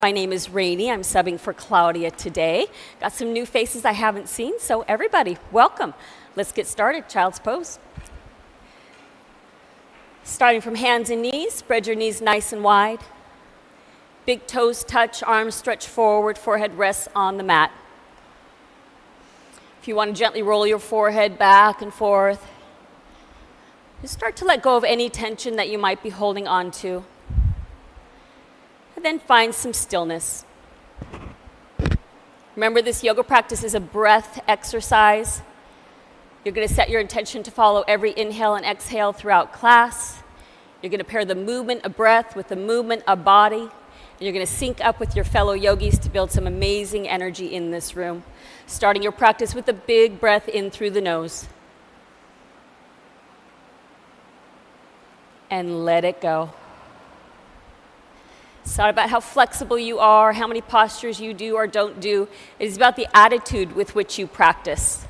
My name is Rayne. I'm subbing for Claudia today. Got some new faces I haven't seen, so everybody, welcome. Let's get started. Child's pose. Starting from hands and knees, spread your knees nice and wide. Big toes touch, arms stretch forward, forehead rests on the mat. If you want to gently roll your forehead back and forth, just start to let go of any tension that you might be holding on to. And then find some stillness. Remember, this yoga practice is a breath exercise. You're going to set your intention to follow every inhale and exhale throughout class. You're going to pair the movement of breath with the movement of body. And you're going to sync up with your fellow yogis to build some amazing energy in this room. Starting your practice with a big breath in through the nose. And let it go. It's not about how flexible you are, how many postures you do or don't do. It is about the attitude with which you practice.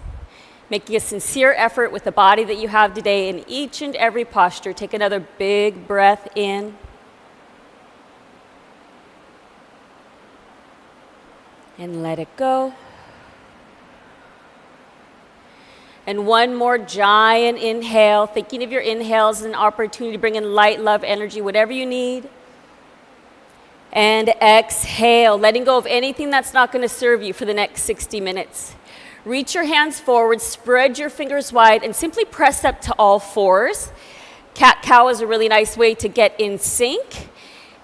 Making a sincere effort with the body that you have today in each and every posture. Take another big breath in. And let it go. And one more giant inhale, thinking of your inhales as an opportunity to bring in light, love, energy, whatever you need. And exhale, letting go of anything that's not going to serve you for the next 60 minutes. Reach your hands forward, spread your fingers wide, and simply press up to all fours. Cat-cow is a really nice way to get in sync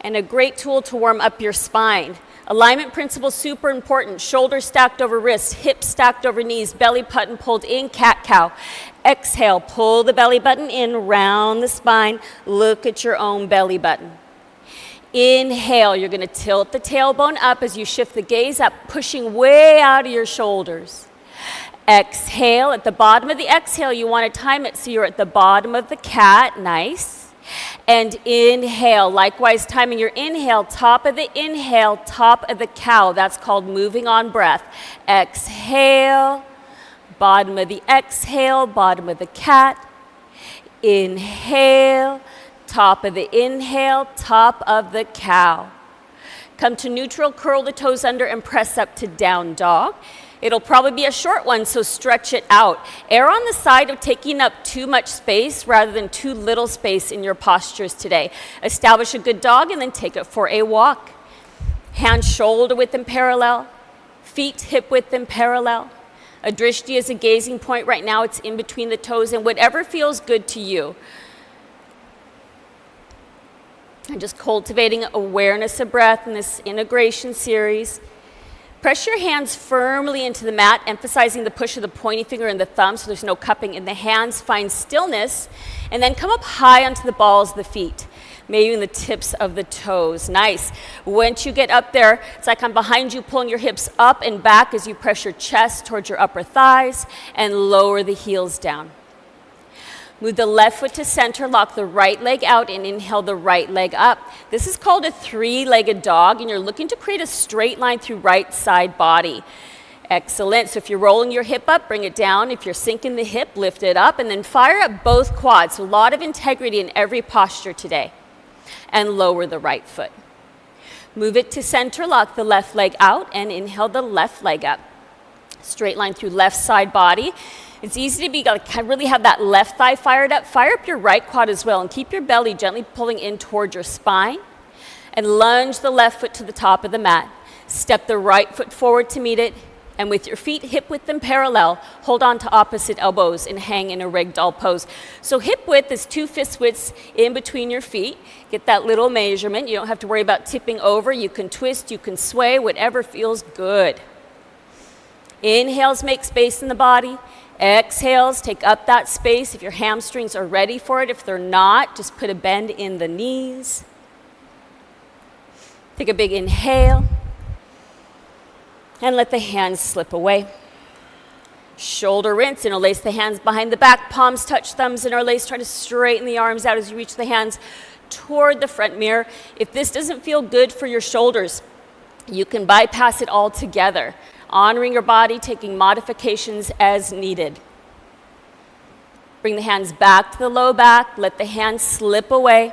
and a great tool to warm up your spine. Alignment principle, super important. Shoulders stacked over wrists, hips stacked over knees, belly button pulled in, cat-cow. Exhale, pull the belly button in, round the spine, look at your own belly button. Inhale, you're going to tilt the tailbone up as you shift the gaze up, pushing way out of your shoulders. Exhale, at the bottom of the exhale, you want to time it so you're at the bottom of the cat, nice. And inhale, likewise timing your inhale, top of the inhale, top of the cow. That's called moving on breath. Exhale, bottom of the exhale, bottom of the cat. Inhale. Top of the inhale, top of the cow. Come to neutral, curl the toes under and press up to down dog. It'll probably be a short one, so stretch it out. Err on the side of taking up too much space rather than too little space in your postures today. Establish a good dog and then take it for a walk. Hands shoulder width and parallel. Feet hip width and parallel. A drishti is a gazing point right now. It's in between the toes and whatever feels good to you. And just cultivating awareness of breath in this integration series. Press your hands firmly into the mat, emphasizing the push of the pointy finger and the thumb so there's no cupping in the hands. Find stillness, and then come up high onto the balls of the feet, maybe even the tips of the toes. Nice. Once you get up there, it's like I'm behind you, pulling your hips up and back as you press your chest towards your upper thighs and lower the heels down. Move the left foot to center, lock the right leg out, and inhale the right leg up. This is called a three-legged dog, and you're looking to create a straight line through right side body. Excellent. So if you're rolling your hip up, bring it down. If you're sinking the hip, lift it up, and then fire up both quads. So a lot of integrity in every posture today. And lower the right foot. Move it to center, lock the left leg out, and inhale the left leg up. Straight line through left side body. It's easy to be, really have that left thigh fired up. Fire up your right quad as well and keep your belly gently pulling in toward your spine. And lunge the left foot to the top of the mat. Step the right foot forward to meet it. And with your feet hip width and parallel, hold on to opposite elbows and hang in a ragdoll pose. So hip width is 2 fist widths in between your feet. Get that little measurement. You don't have to worry about tipping over. You can twist, you can sway, whatever feels good. Inhales, make space in the body. Exhales, take up that space if your hamstrings are ready for it. If they're not, just put a bend in the knees. Take a big inhale. And let the hands slip away. Shoulder rinse, interlace the hands behind the back. Palms touch thumbs, interlace. Try to straighten the arms out as you reach the hands toward the front mirror. If this doesn't feel good for your shoulders, you can bypass it altogether. Honoring your body, taking modifications as needed. Bring the hands back to the low back. Let the hands slip away.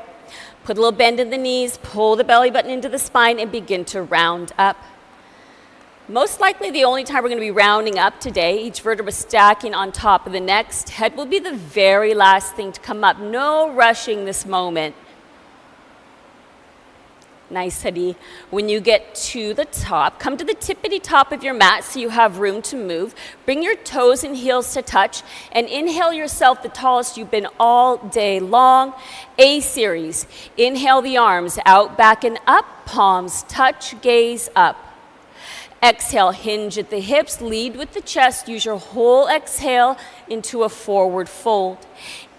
Put a little bend in the knees, pull the belly button into the spine, and begin to round up. Most likely the only time we're going to be rounding up today, each vertebra stacking on top of the next. Head will be the very last thing to come up. No rushing this moment. Nice, Hadi. When you get to the top, come to the tippity top of your mat so you have room to move. Bring your toes and heels to touch and inhale yourself the tallest you've been all day long. A series. Inhale the arms out, back and up. Palms touch, gaze up. Exhale, hinge at the hips, lead with the chest. Use your whole exhale into a forward fold.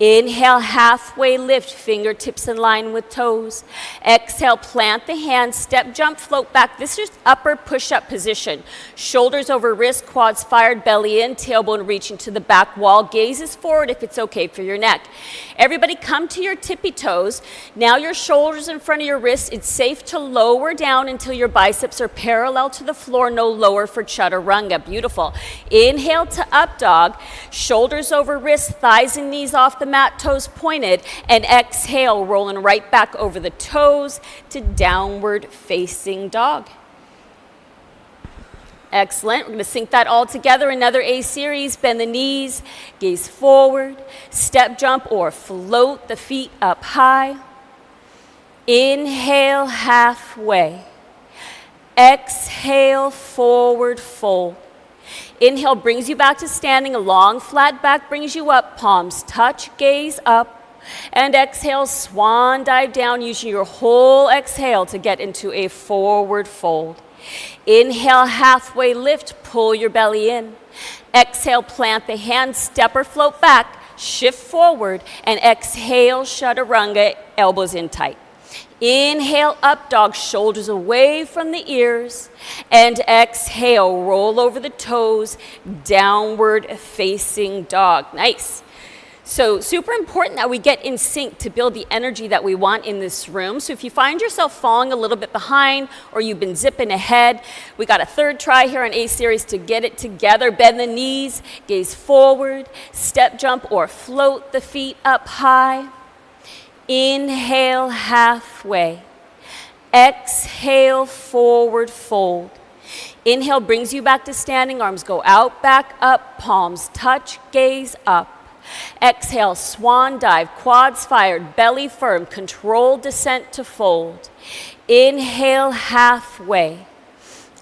Inhale, halfway lift, fingertips in line with toes. Exhale, plant the hands, step, jump, float back. This is upper push-up position. Shoulders over wrist, quads fired, belly in, tailbone reaching to the back wall. Gazes forward if it's okay for your neck. Everybody come to your tippy toes. Now your shoulders in front of your wrists. It's safe to lower down until your biceps are parallel to the floor, no lower for chaturanga. Beautiful. Inhale to up dog. Shoulders over wrists, thighs and knees off the mat, toes pointed, and exhale, rolling right back over the toes to downward facing dog. Excellent. We're going to sync that all together. Another A series. Bend the knees, gaze forward, step, jump, or float the feet up high. Inhale, halfway. Exhale, forward fold. Inhale brings you back to standing. A long flat back brings you up. Palms touch, gaze up. And exhale, swan dive down using your whole exhale to get into a forward fold. Inhale, halfway lift, pull your belly in. Exhale, plant the hands, step or float back, shift forward, and exhale, chaturanga, elbows in tight. Inhale, up dog, shoulders away from the ears, and exhale, roll over the toes, downward facing dog. Nice. So super important that we get in sync to build the energy that we want in this room. So if you find yourself falling a little bit behind or you've been zipping ahead, we got a third try here on A series to get it together. Bend the knees, gaze forward, step, jump, or float the feet up high. Inhale, halfway. Exhale, forward fold. Inhale brings you back to standing. Arms go out, back, up. Palms touch, gaze up. Exhale, swan dive, quads fired, belly firm, controlled descent to fold. Inhale, halfway.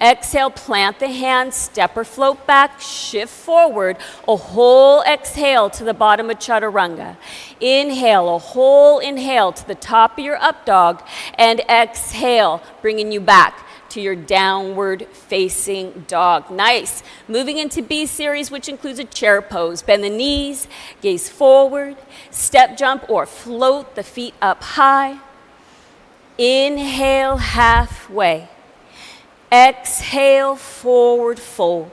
Exhale, plant the hands, step or float back, shift forward, a whole exhale to the bottom of chaturanga. Inhale, a whole inhale to the top of your up dog, and exhale, bringing you back to your downward facing dog. Nice. Moving into B series, which includes a chair pose. Bend the knees, gaze forward, step, jump, or float the feet up high. Inhale, halfway. Exhale, forward fold.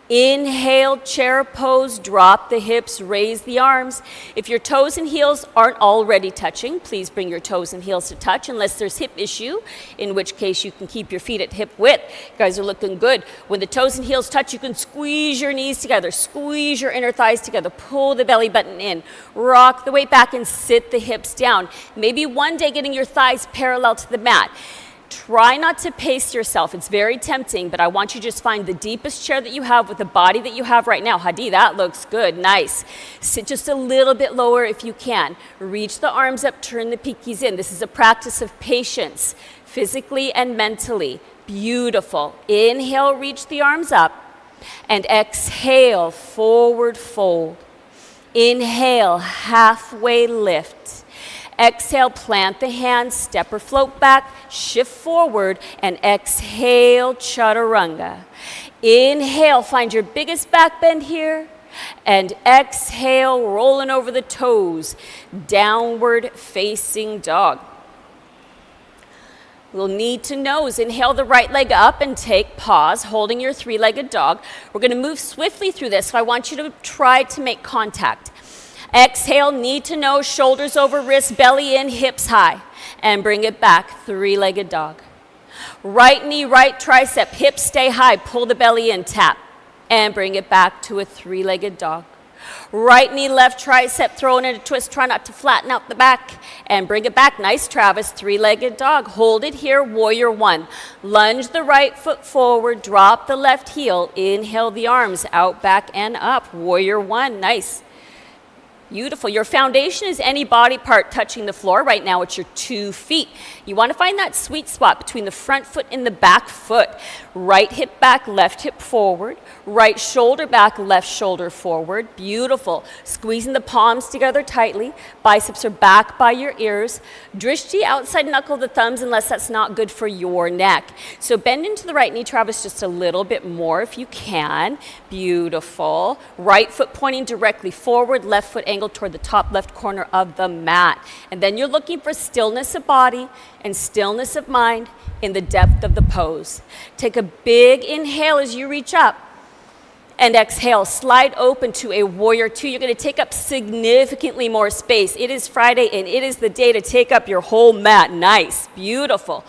Inhale, chair pose, drop the hips, raise the arms. If your toes and heels aren't already touching, please bring your toes and heels to touch unless there's hip issue, in which case you can keep your feet at hip width. You guys are looking good. When the toes and heels touch, you can squeeze your knees together, squeeze your inner thighs together, pull the belly button in, rock the weight back and sit the hips down. Maybe one day getting your thighs parallel to the mat. Try not to pace yourself. It's very tempting, but I want you to just find the deepest chair that you have with the body that you have right now. Hadi, that looks good. Nice. Sit just a little bit lower if you can. Reach the arms up, turn the pinkies in. This is a practice of patience, physically and mentally. Beautiful. Inhale, reach the arms up, and exhale, forward fold. Inhale, halfway lift. Exhale, plant the hands, step or float back, shift forward, and exhale, chaturanga. Inhale, find your biggest back bend here, and exhale, rolling over the toes, downward facing dog. We'll need to nose. Inhale the right leg up and take pause, holding your three-legged dog. We're going to move swiftly through this, so I want you to try to make contact. Exhale, knee to nose, shoulders over wrist, belly in, hips high. And bring it back, three-legged dog. Right knee, right tricep, hips stay high, pull the belly in, tap. And bring it back to a three-legged dog. Right knee, left tricep, throw in a twist. Try not to flatten out the back. And bring it back. Nice, Travis. Three-legged dog. Hold it here. Warrior one. Lunge the right foot forward. Drop the left heel. Inhale the arms out, back, and up. Warrior one. Nice. Beautiful. Your foundation is any body part touching the floor. Right now it's your 2 feet. You want to find that sweet spot between the front foot and the back foot. Right hip back, left hip forward. Right shoulder back, left shoulder forward. Beautiful. Squeezing the palms together tightly. Biceps are back by your ears. Drishti, outside knuckle the thumbs unless that's not good for your neck. So bend into the right knee, Travis, just a little bit more if you can. Beautiful. Right foot pointing directly forward, left foot angled toward the top left corner of the mat. And then you're looking for stillness of body and stillness of mind in the depth of the pose. Take a big inhale as you reach up. And exhale, slide open to a warrior two. You're going to take up significantly more space. It is Friday and it is the day to take up your whole mat. Nice, beautiful.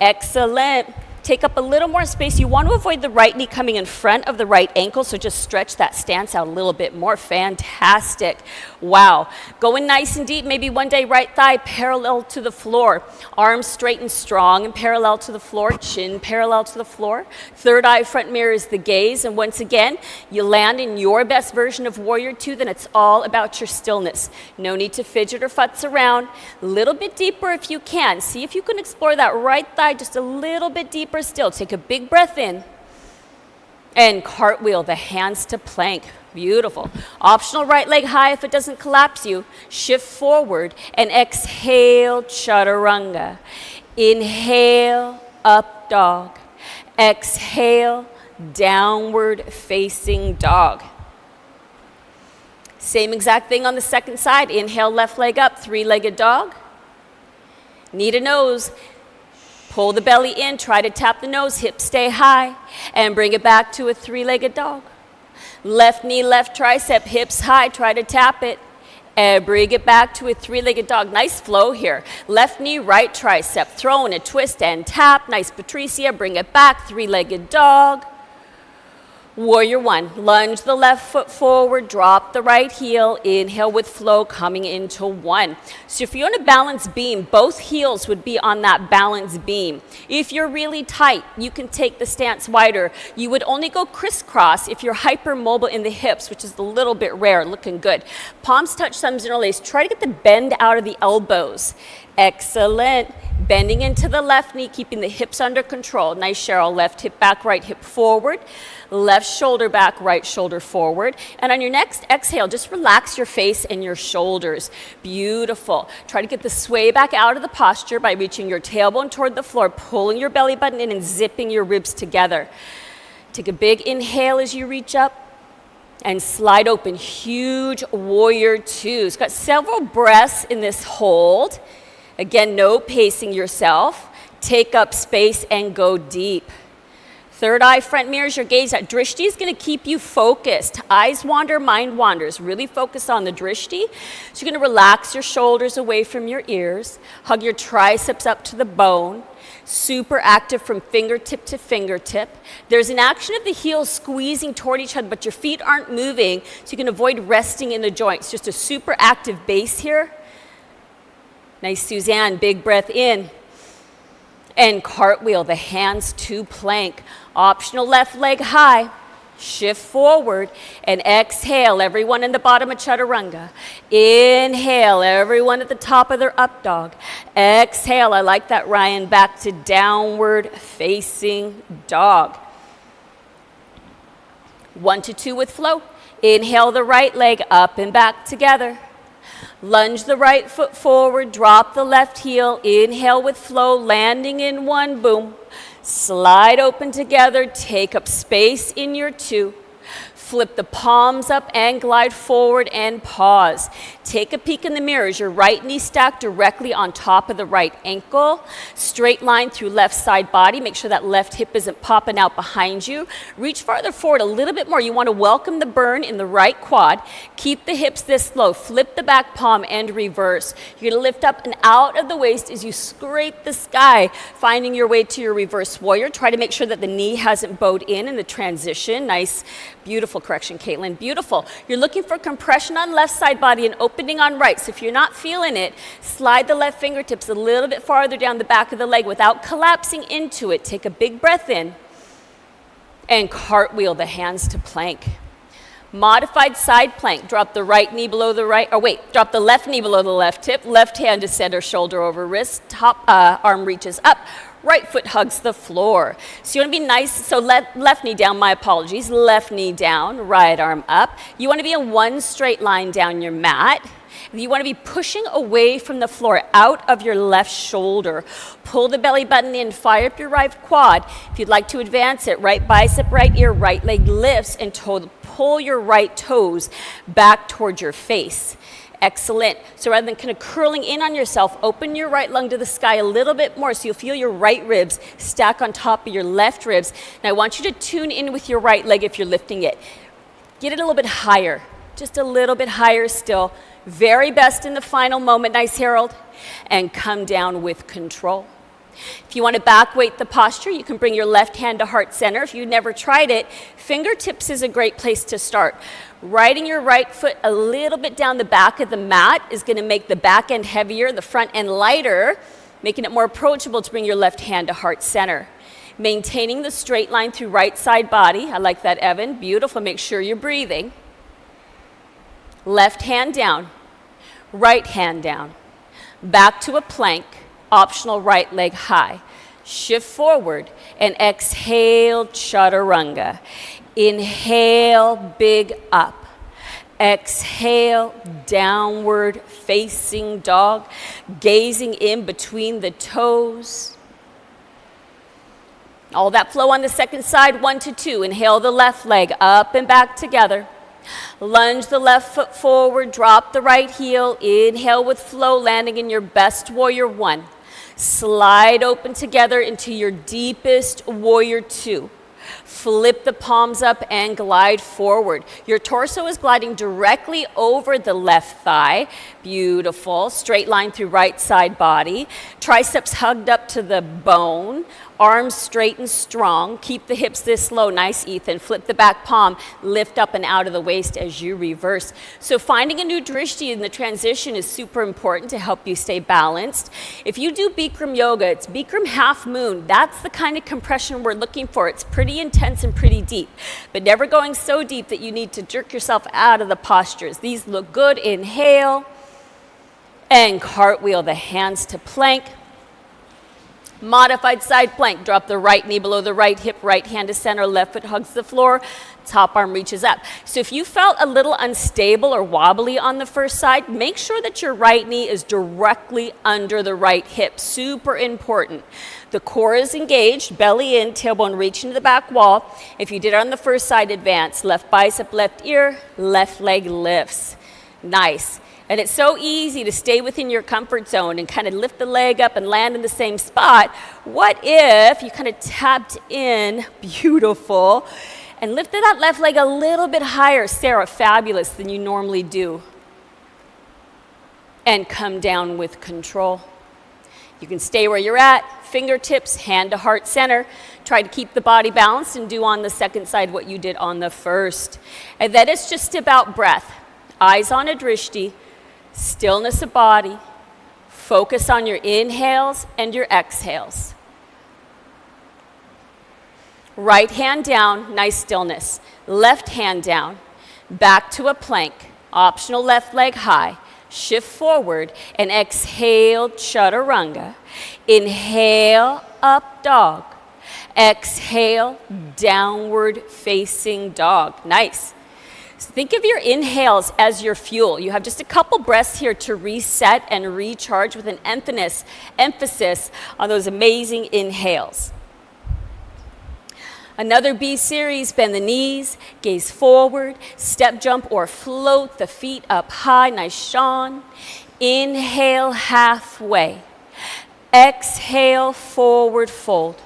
Excellent. Take up a little more space. You want to avoid the right knee coming in front of the right ankle, so just stretch that stance out a little bit more. Fantastic. Wow. Going nice and deep. Maybe one day right thigh parallel to the floor. Arms straight and strong and parallel to the floor. Chin parallel to the floor. Third eye front mirrors the gaze. And once again, you land in your best version of warrior two, then it's all about your stillness. No need to fidget or futz around. A little bit deeper if you can. See if you can explore that right thigh just a little bit deeper still. Take a big breath in and cartwheel the hands to plank. Beautiful. Optional right leg high if it doesn't collapse you. Shift forward and exhale, chaturanga. Inhale, up dog. Exhale, downward facing dog. Same exact thing on the second side. Inhale, left leg up, three-legged dog. Knee to nose. Pull the belly in, try to tap the nose, hips stay high, and bring it back to a three-legged dog. Left knee, left tricep, hips high, try to tap it, and bring it back to a three-legged dog. Nice flow here. Left knee, right tricep, throw in a twist and tap. Nice, Patricia, bring it back, three-legged dog. Warrior one, lunge the left foot forward, drop the right heel, inhale with flow coming into one. So if you're on a balance beam, both heels would be on that balance beam. If you're really tight, you can take the stance wider. You would only go crisscross if you're hypermobile in the hips, which is a little bit rare, looking good. Palms touch, thumbs interlace. Try to get the bend out of the elbows. Excellent. Bending into the left knee, keeping the hips under control. Nice, Cheryl. Left hip back, right hip forward. Left shoulder back, right shoulder forward. And on your next exhale, just relax your face and your shoulders. Beautiful. Try to get the sway back out of the posture by reaching your tailbone toward the floor, pulling your belly button in and zipping your ribs together. Take a big inhale as you reach up and slide open. Huge warrior twos. Got several breaths in this hold. Again, no pacing yourself. Take up space and go deep. Third eye front mirrors your gaze. That drishti is going to keep you focused. Eyes wander, mind wanders. Really focus on the drishti. So you're going to relax your shoulders away from your ears. Hug your triceps up to the bone. Super active from fingertip to fingertip. There's an action of the heels squeezing toward each other, but your feet aren't moving, so you can avoid resting in the joints. Just a super active base here. Nice, Suzanne. Big breath in. And cartwheel the hands to plank. Optional left leg high. Shift forward and exhale. Everyone in the bottom of chaturanga. Inhale. Everyone at the top of their up dog. Exhale. I like that, Ryan. Back to downward facing dog. 1 to 2 with flow. Inhale the right leg up and back together. Lunge the right foot forward, drop the left heel, inhale with flow, landing in one, boom. Slide open together, take up space in your two. Flip the palms up and glide forward and pause. Take a peek in the mirror as your right knee stacked directly on top of the right ankle. Straight line through left side body. Make sure that left hip isn't popping out behind you. Reach farther forward a little bit more. You want to welcome the burn in the right quad. Keep the hips this low. Flip the back palm and reverse. You're going to lift up and out of the waist as you scrape the sky, finding your way to your reverse warrior. Try to make sure that the knee hasn't bowed in the transition. Nice, beautiful Beautiful correction, Caitlin. Beautiful. You're looking for compression on left side body and opening on right. So if you're not feeling it, slide the left fingertips a little bit farther down the back of the leg without collapsing into it. Take a big breath in and cartwheel the hands to plank. Modified side plank. Drop the right knee below the right, drop the left knee below the left hip. Left hand to center, shoulder over wrist. Top arm reaches up. Right foot hugs the floor. So you want to be nice. So left knee down, my apologies. Left knee down, right arm up. You want to be in one straight line down your mat. You want to be pushing away from the floor, out of your left shoulder. Pull the belly button in, fire up your right quad. If you'd like to advance it, right bicep, right ear, right leg lifts, and pull your right toes back towards your face. Excellent. So rather than kind of curling in on yourself, open your right lung to the sky a little bit more so you'll feel your right ribs stack on top of your left ribs. Now I want you to tune in with your right leg if you're lifting it. Get it a little bit higher, just a little bit higher still. Very best in the final moment, nice Harold. And come down with control. If you want to back weight the posture, you can bring your left hand to heart center. If you've never tried it, fingertips is a great place to start. Riding your right foot a little bit down the back of the mat is going to make the back end heavier, the front end lighter, making it more approachable to bring your left hand to heart center. Maintaining the straight line through right side body. I like that, Evan. Beautiful. Make sure you're breathing. Left hand down. Right hand down. Back to a plank. Optional right leg high. Shift forward and exhale, chaturanga. Inhale, big up. Exhale, downward facing dog. Gazing in between the toes. All that flow on the second side, 1 to 2. Inhale the left leg up and back together. Lunge the left foot forward, drop the right heel. Inhale with flow, landing in your best warrior 1. Slide open together into your deepest warrior 2. Flip the palms up and glide forward. Your torso is gliding directly over the left thigh. Beautiful. Straight line through right side body. Triceps hugged up to the bone. Arms straight and strong. Keep the hips this low. Nice, Ethan. Flip the back palm. Lift up and out of the waist as you reverse. So finding a new drishti in the transition is super important to help you stay balanced. If you do Bikram yoga, it's Bikram half moon. That's the kind of compression we're looking for. It's pretty intense and pretty deep, but never going so deep that you need to jerk yourself out of the postures. These look good. Inhale and cartwheel the hands to plank. Modified side plank. Drop the right knee below the right hip, right hand to center, left foot hugs the floor, top arm reaches up. So if you felt a little unstable or wobbly on the first side, make sure that your right knee is directly under the right hip. Super important. The core is engaged, belly in, tailbone reaching to the back wall. If you did it on the first side, advance. Left bicep, left ear, left leg lifts. Nice. And it's so easy to stay within your comfort zone and kind of lift the leg up and land in the same spot. What if you kind of tapped in, beautiful, and lifted that left leg a little bit higher, Sarah, fabulous, than you normally do. And come down with control. You can stay where you're at, fingertips, hand to heart center. Try to keep the body balanced and do on the second side what you did on the first. And then it's just about breath. Eyes on a drishti. Stillness of body. Focus on your inhales and your exhales. Right hand down, nice stillness. Left hand down, back to a plank. Optional left leg high. Shift forward and exhale, chaturanga. Inhale, up dog. Exhale, downward facing dog. Nice. So think of your inhales as your fuel. You have just a couple breaths here to reset and recharge with an emphasis on those amazing inhales. Another B series, bend the knees, gaze forward, step jump or float the feet up high, nice Sean. Inhale halfway. Exhale, forward fold.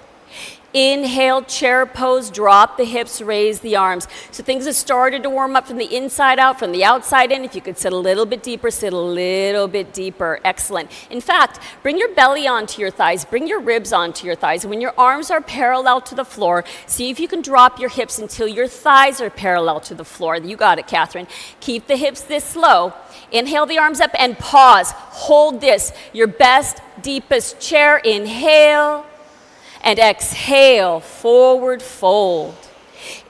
Inhale, chair pose, drop the hips, raise the arms. So things have started to warm up from the inside out, from the outside in. If you could sit a little bit deeper, sit a little bit deeper. Excellent. In fact, bring your belly onto your thighs, bring your ribs onto your thighs. When your arms are parallel to the floor, see if you can drop your hips until your thighs are parallel to the floor. You got it, Catherine. Keep the hips this low. Inhale the arms up and pause. Hold this, your best, deepest chair. Inhale. And exhale, forward fold.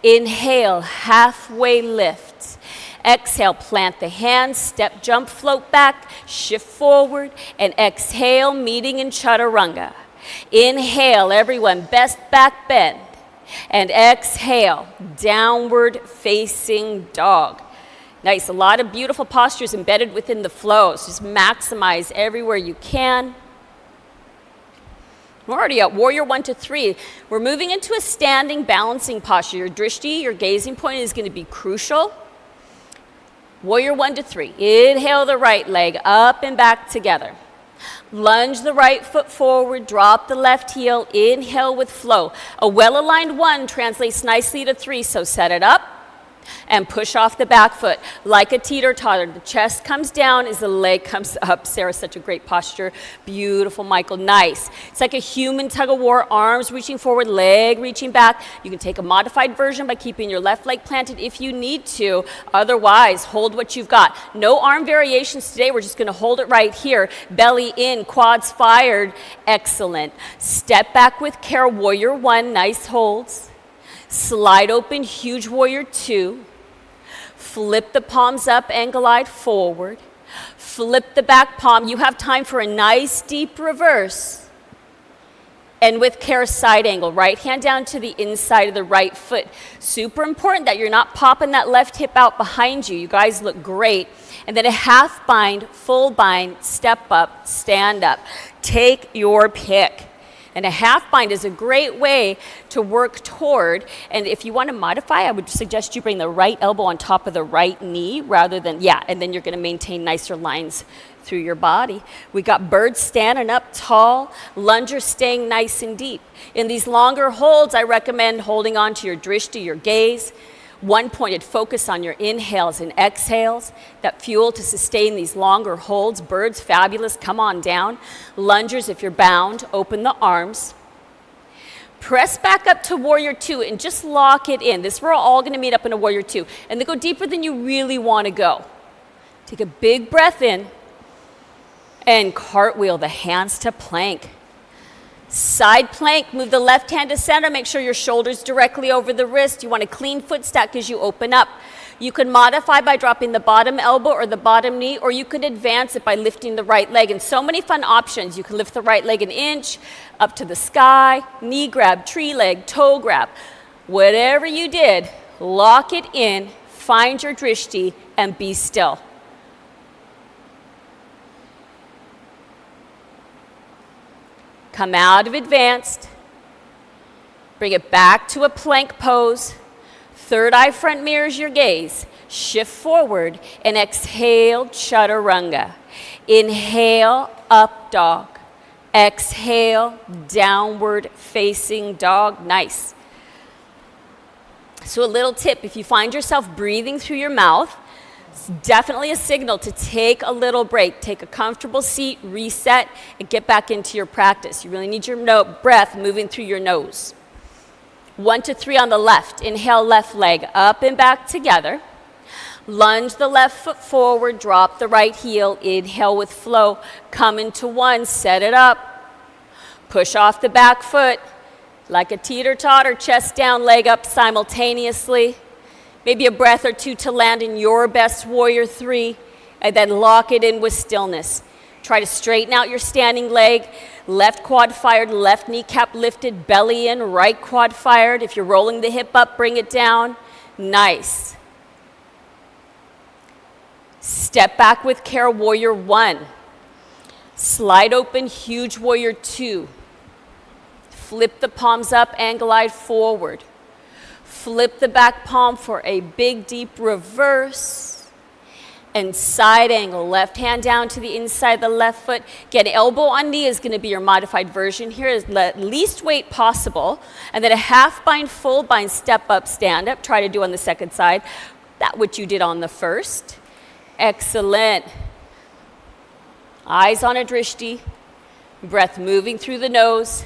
Inhale, halfway lift. Exhale, plant the hands, step, jump, float back, shift forward, and exhale, meeting in chaturanga. Inhale, everyone, best back bend. And exhale, downward facing dog. Nice, a lot of beautiful postures embedded within the flow. So just maximize everywhere you can. We're already at warrior 1 to 3. We're moving into a standing balancing posture. Your drishti, your gazing point is going to be crucial. Warrior 1 to 3. Inhale the right leg up and back together. Lunge the right foot forward, drop the left heel, inhale with flow. A well-aligned 1 translates nicely to 3, so set it up and push off the back foot like a teeter-totter. The chest comes down as the leg comes up. Sarah, such a great posture. Beautiful, Michael, nice. It's like a human tug-of-war, arms reaching forward, leg reaching back. You can take a modified version by keeping your left leg planted if you need to. Otherwise, hold what you've got. No arm variations today. We're just going to hold it right here. Belly in, quads fired. Excellent. Step back with care, warrior 1, nice holds. Slide open, huge warrior 2. Flip the palms up and glide forward. Flip the back palm. You have time for a nice deep reverse. And with care, side angle. Right hand down to the inside of the right foot. Super important that you're not popping that left hip out behind you. You guys look great. And then a half bind, full bind, step up, stand up. Take your pick. And a half bind is a great way to work toward, and if you want to modify, I would suggest you bring the right elbow on top of the right knee rather than, and then you're going to maintain nicer lines through your body. We got birds standing up tall, lungers staying nice and deep. In these longer holds, I recommend holding on to your drishti, your gaze. One-pointed focus on your inhales and exhales, that fuel to sustain these longer holds. Birds, fabulous, come on down. Lungers, if you're bound, open the arms. Press back up to warrior 2 and just lock it in. This, we're all gonna meet up in a warrior 2. And then go deeper than you really wanna go. Take a big breath in and cartwheel the hands to plank. Side plank, move the left hand to center, make sure your shoulder's directly over the wrist. You want a clean foot stack as you open up. You can modify by dropping the bottom elbow or the bottom knee, or you could advance it by lifting the right leg. And so many fun options. You can lift the right leg an inch, up to the sky, knee grab, tree leg, toe grab. Whatever you did, lock it in, find your drishti, and be still. Come out of advanced, bring it back to a plank pose. Third eye front mirrors your gaze. Shift forward and exhale, chaturanga. Inhale, up dog. Exhale, downward facing dog. Nice. So a little tip, if you find yourself breathing through your mouth, it's definitely a signal to take a little break. Take a comfortable seat, reset, and get back into your practice. You really need your breath moving through your nose. 1 to 3 on the left. Inhale, left leg up and back together. Lunge the left foot forward, drop the right heel. Inhale with flow. Come into 1, set it up. Push off the back foot like a teeter-totter, chest down, leg up simultaneously. Maybe a breath or 2 to land in your best warrior 3, and then lock it in with stillness. Try to straighten out your standing leg. Left quad fired, left kneecap lifted, belly in, right quad fired. If you're rolling the hip up, bring it down. Nice. Step back with care, warrior 1. Slide open, huge warrior 2. Flip the palms up and glide forward. Flip the back palm for a big, deep reverse. and side angle. Left hand down to the inside of the left foot. Again, elbow on knee is going to be your modified version here. Is the least weight possible. And then a half bind, full bind, step up, stand up. Try to do on the second side. That what you did on the first. Excellent. Eyes on a drishti. Breath moving through the nose.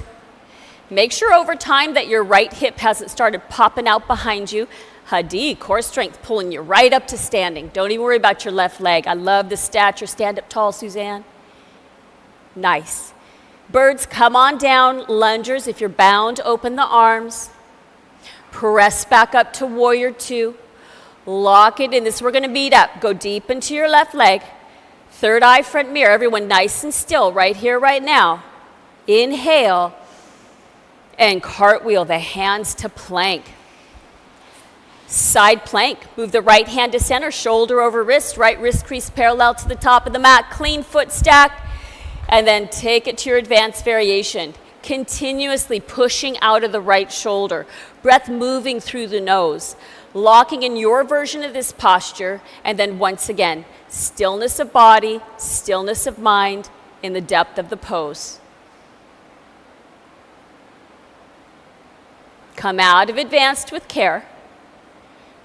Make sure over time that your right hip hasn't started popping out behind you. Hadi, core strength, pulling you right up to standing. Don't even worry about your left leg. I love the stature. Stand up tall, Suzanne. Nice. Birds, come on down. Lungers, if you're bound, open the arms. Press back up to warrior two. Lock it in. This we're going to beat up. Go deep into your left leg. Third eye front mirror. Everyone nice and still right here, right now. Inhale. And cartwheel the hands to plank. Side plank, move the right hand to center, shoulder over wrist, right wrist crease parallel to the top of the mat, clean foot stack, and then take it to your advanced variation. Continuously pushing out of the right shoulder, breath moving through the nose, locking in your version of this posture, and then once again, stillness of body, stillness of mind in the depth of the pose. Come out of advanced with care.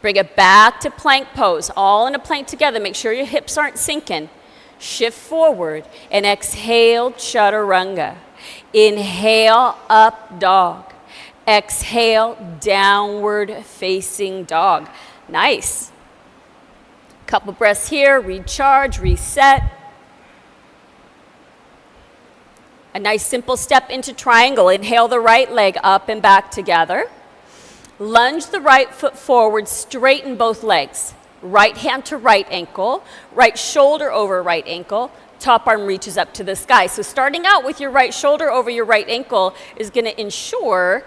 Bring it back to plank pose, all in a plank together. Make sure your hips aren't sinking. Shift forward and exhale, chaturanga. Inhale, up dog. Exhale, downward facing dog. Nice. Couple breaths here, recharge, reset. A nice simple step into triangle. Inhale the right leg up and back together. Lunge the right foot forward, straighten both legs. Right hand to right ankle, right shoulder over right ankle, top arm reaches up to the sky. So starting out with your right shoulder over your right ankle is going to ensure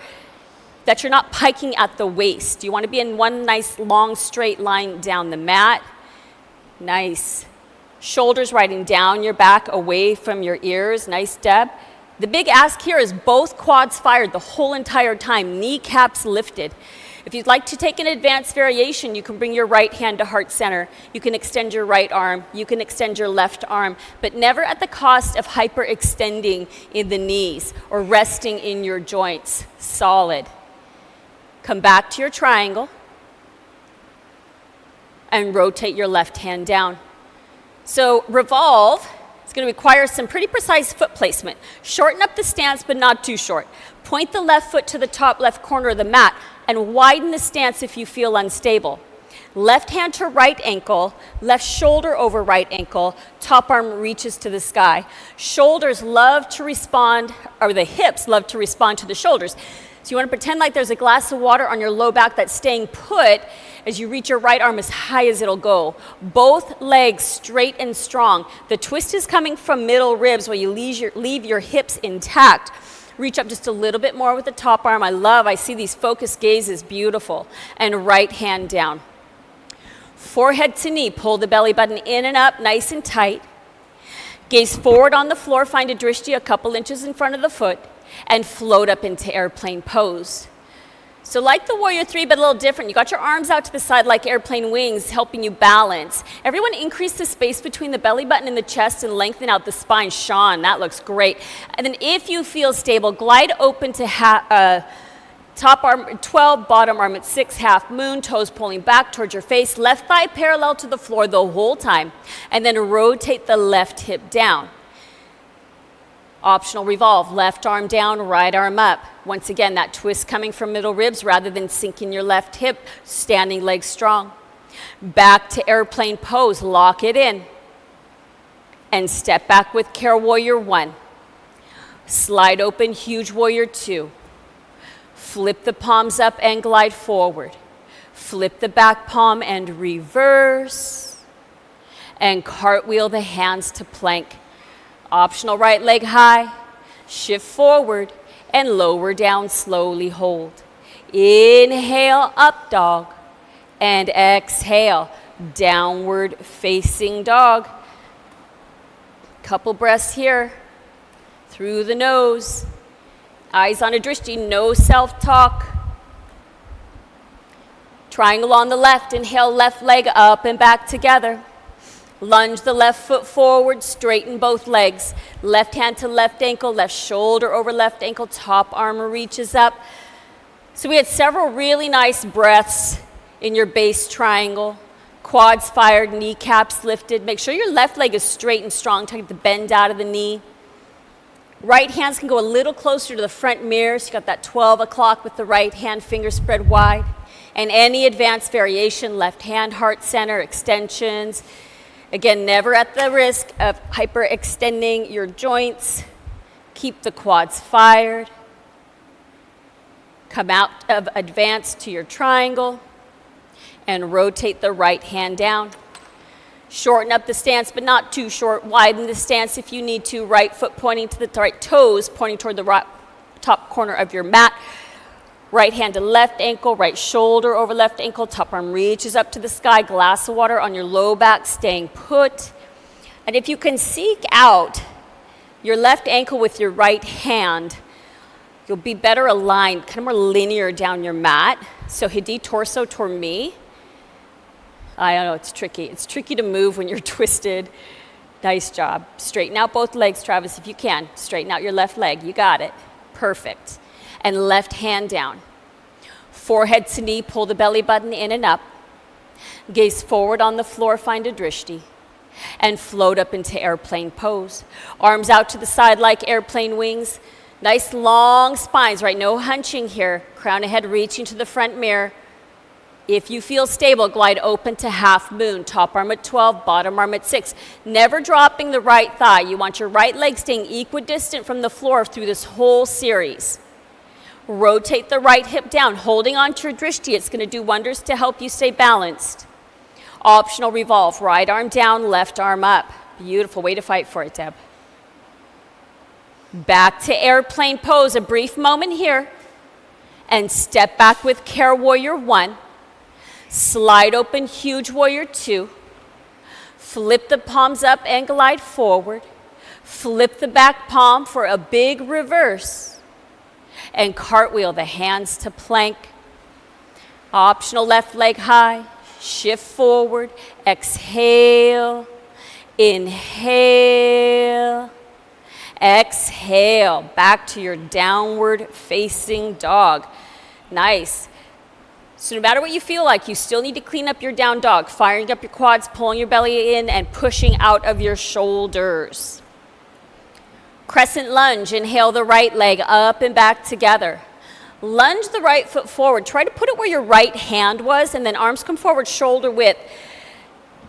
that you're not piking at the waist. You want to be in one nice long straight line down the mat. Nice. Shoulders riding down your back away from your ears. Nice, Deb. The big ask here is both quads fired the whole entire time, kneecaps lifted. If you'd like to take an advanced variation, you can bring your right hand to heart center. You can extend your right arm. You can extend your left arm, but never at the cost of hyperextending in the knees or resting in your joints. Solid. Come back to your triangle and rotate your left hand down. So revolve. It's going to require some pretty precise foot placement. Shorten up the stance, but not too short. Point the left foot to the top left corner of the mat and widen the stance if you feel unstable. Left hand to right ankle, left shoulder over right ankle, top arm reaches to the sky. Shoulders love to respond, or the hips love to respond to the shoulders. So you want to pretend like there's a glass of water on your low back that's staying put as you reach your right arm as high as it'll go. Both legs straight and strong. The twist is coming from middle ribs where you leave your hips intact. Reach up just a little bit more with the top arm. I see these focused gazes, beautiful. And right hand down. Forehead to knee, pull the belly button in and up, nice and tight. Gaze forward on the floor, find a drishti a couple inches in front of the foot, and float up into airplane pose. So like the warrior three, but a little different. You got your arms out to the side like airplane wings, helping you balance. Everyone increase the space between the belly button and the chest and lengthen out the spine. Sean, that looks great. And then if you feel stable, glide open to top arm 12, bottom arm at 6, half moon, toes pulling back towards your face, left thigh parallel to the floor the whole time. And then rotate the left hip down. Optional revolve, left arm down, right arm up. Once again, that twist coming from middle ribs rather than sinking your left hip, standing legs strong. Back to airplane pose, lock it in. And step back with care, warrior one. Slide open, huge warrior two. Flip the palms up and glide forward. Flip the back palm and reverse. And cartwheel the hands to plank. Optional right leg high, shift forward and lower down, slowly hold. Inhale, up dog, and exhale, downward facing dog. Couple breaths here, through the nose, eyes on a drishti, no self-talk. Triangle on the left, inhale, left leg up and back together. Lunge the left foot forward, straighten both legs. Left hand to left ankle, left shoulder over left ankle, top arm reaches up. So we had several really nice breaths in your base triangle. Quads fired, kneecaps lifted. Make sure your left leg is straight and strong. Take the bend out of the knee. Right hands can go a little closer to the front mirror. So you got that 12 o'clock with the right hand, fingers spread wide. And any advanced variation, left hand, heart center, extensions. Again, never at the risk of hyperextending your joints. Keep the quads fired. Come out of advance to your triangle and rotate the right hand down. Shorten up the stance, but not too short. Widen the stance if you need to. Right foot pointing to the right toes, pointing toward the right, top corner of your mat. Right hand to left ankle, right shoulder over left ankle, top arm reaches up to the sky, glass of water on your low back, staying put. And if you can seek out your left ankle with your right hand, you'll be better aligned, kind of more linear down your mat. So hidi torso toward me. I don't know, it's tricky. It's tricky to move when you're twisted. Nice job. Straighten out both legs, Travis, if you can. Straighten out your left leg. You got it. Perfect. And left hand down. Forehead to knee, pull the belly button in and up. Gaze forward on the floor, find a drishti. And float up into airplane pose. Arms out to the side like airplane wings. Nice long spines, right? No hunching here. Crown of head reaching to the front mirror. If you feel stable, glide open to half moon. Top arm at 12, bottom arm at 6. Never dropping the right thigh. You want your right leg staying equidistant from the floor through this whole series. Rotate the right hip down, holding on to your drishti. It's going to do wonders to help you stay balanced. Optional revolve. Right arm down, left arm up. Beautiful. Way to fight for it, Deb. Back to airplane pose. A brief moment here. And step back with Care Warrior 1. Slide open Huge Warrior 2. Flip the palms up and glide forward. Flip the back palm for a big reverse. And cartwheel the hands to plank. Optional left leg high. Shift forward. Exhale. Inhale. Exhale. Back to your downward facing dog. Nice. So no matter what you feel like, you still need to clean up your down dog, firing up your quads, pulling your belly in, and pushing out of your shoulders. Crescent lunge. Inhale the right leg up and back together. Lunge the right foot forward. Try to put it where your right hand was, and then arms come forward, shoulder width.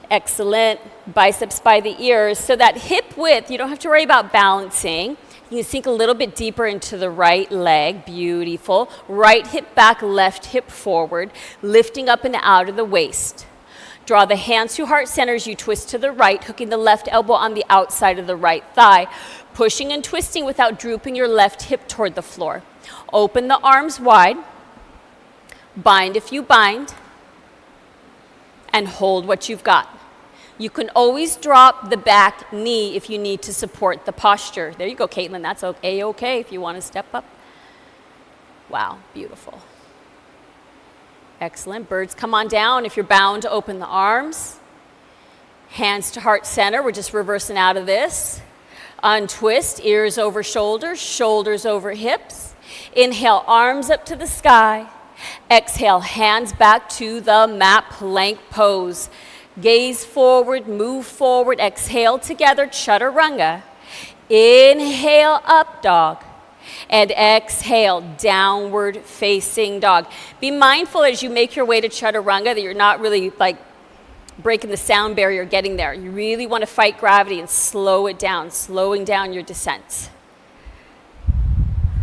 Excellent. Biceps by the ears. So that hip width, you don't have to worry about balancing. You can sink a little bit deeper into the right leg. Beautiful. Right hip back, left hip forward. Lifting up and out of the waist. Draw the hands to heart center as you twist to the right, hooking the left elbow on the outside of the right thigh. Pushing and twisting without drooping your left hip toward the floor. Open the arms wide. Bind if you bind. And hold what you've got. You can always drop the back knee if you need to support the posture. There you go, Caitlin. That's okay if you want to step up. Wow, beautiful. Excellent. Birds, come on down. If you're bound to open the arms. Hands to heart center. We're just reversing out of this. Untwist, ears over shoulders, shoulders over hips. Inhale, arms up to the sky. Exhale, hands back to the mat, plank pose. Gaze forward, move forward, exhale together, chaturanga. Inhale, up dog. And exhale, downward facing dog. Be mindful as you make your way to chaturanga that you're not really like breaking the sound barrier getting there. You really want to fight gravity and slow it down, slowing down your descents.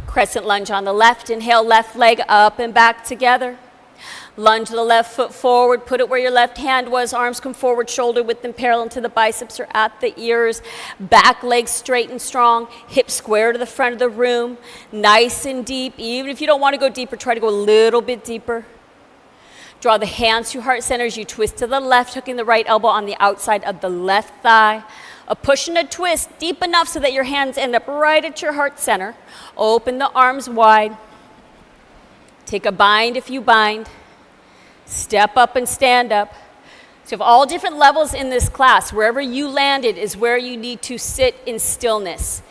Crescent lunge on the left. Inhale, left leg up and back together. Lunge the left foot forward, put it where your left hand was, arms come forward, shoulder width and parallel to the biceps or at the ears, back leg straight and strong, hips square to the front of the room, nice and deep. Even if you don't want to go deeper, try to go a little bit deeper. Draw the hands to heart center as you twist to the left, hooking the right elbow on the outside of the left thigh. A push and a twist deep enough so that your hands end up right at your heart center. Open the arms wide. Take a bind if you bind. Step up and stand up. So So you have all different levels in this class. Wherever you landed is where you need to sit in stillness.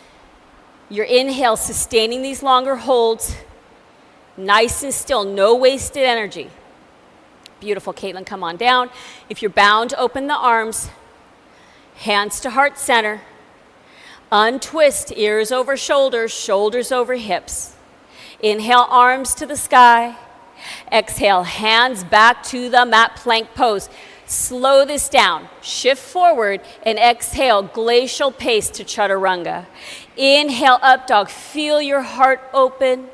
Your inhale, sustaining these longer holds, nice and still, no wasted energy. Beautiful, Caitlin, come on down. If you're bound, open the arms, hands to heart center. Untwist, ears over shoulders, shoulders over hips. Inhale, arms to the sky. Exhale, hands back to the mat plank pose. Slow this down, shift forward, and exhale, glacial pace to chaturanga. Inhale, up dog, feel your heart open,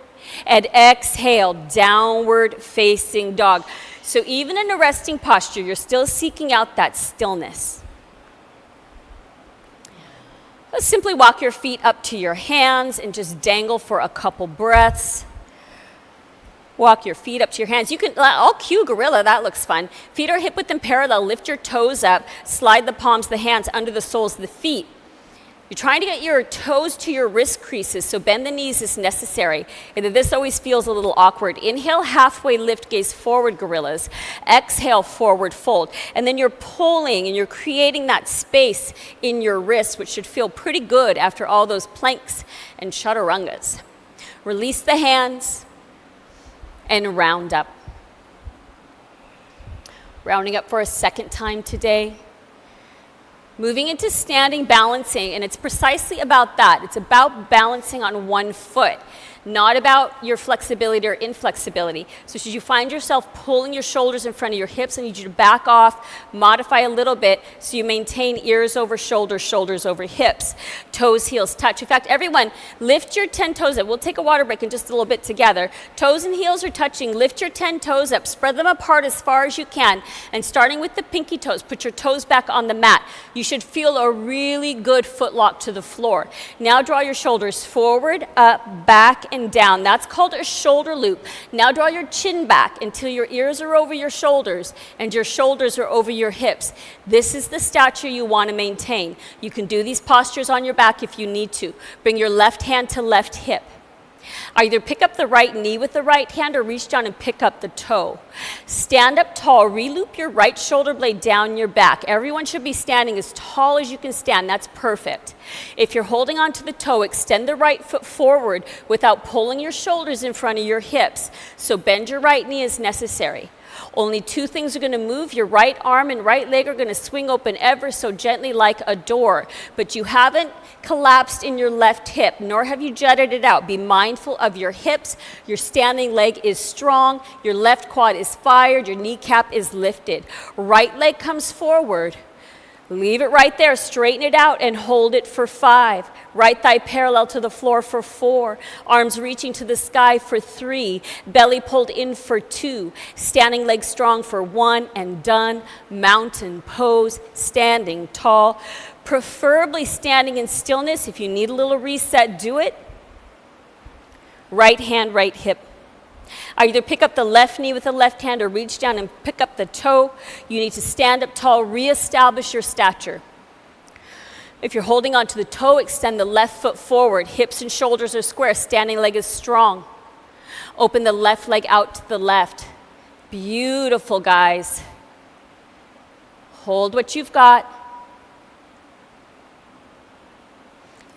and exhale, downward facing dog. So even in a resting posture, you're still seeking out that stillness. Let's simply walk your feet up to your hands and just dangle for a couple breaths. Walk your feet up to your hands. You can, I'll cue gorilla, that looks fun. Feet are hip width and parallel, lift your toes up, slide the palms of the hands under the soles of the feet. You're trying to get your toes to your wrist creases, so bend the knees as necessary. And this always feels a little awkward. Inhale, halfway lift, gaze forward, gorillas. Exhale, forward fold. And then you're pulling and you're creating that space in your wrists, which should feel pretty good after all those planks and chaturangas. Release the hands and round up. Rounding up for a second time today. Moving into standing, balancing, and it's precisely about that. It's about balancing on one foot, not about your flexibility or inflexibility. So should you find yourself pulling your shoulders in front of your hips, I need you to back off, modify a little bit so you maintain ears over shoulders, shoulders over hips, toes, heels touch. In fact, everyone, lift your 10 toes up. We'll take a water break in just a little bit together. Toes and heels are touching. Lift your 10 toes up. Spread them apart as far as you can. And starting with the pinky toes, put your toes back on the mat. You should feel a really good foot lock to the floor. Now draw your shoulders forward, up, back, and down. That's called a shoulder loop. Now draw your chin back until your ears are over your shoulders and your shoulders are over your hips. This is the stature you want to maintain. You can do these postures on your back if you need to. Bring your left hand to left hip. Either pick up the right knee with the right hand or reach down and pick up the toe. Stand up tall. Re-loop your right shoulder blade down your back. Everyone should be standing as tall as you can stand. That's perfect. If you're holding onto the toe, extend the right foot forward without pulling your shoulders in front of your hips. So bend your right knee as necessary. Only two things are going to move. Your right arm and right leg are going to swing open ever so gently like a door. But you haven't collapsed in your left hip, nor have you jutted it out. Be mindful of your hips. Your standing leg is strong. Your left quad is fired. Your kneecap is lifted. Right leg comes forward. Leave it right there, straighten it out and hold it for 5. Right thigh parallel to the floor for 4. Arms reaching to the sky for 3. Belly pulled in for 2. Standing leg strong for 1 and done. Mountain pose, standing tall. Preferably standing in stillness. If you need a little reset, do it. Right hand, right hip. Either pick up the left knee with the left hand or reach down and pick up the toe. You need to stand up tall, reestablish your stature. If you're holding onto the toe, extend the left foot forward. Hips and shoulders are square. Standing leg is strong. Open the left leg out to the left. Beautiful, guys. Hold what you've got.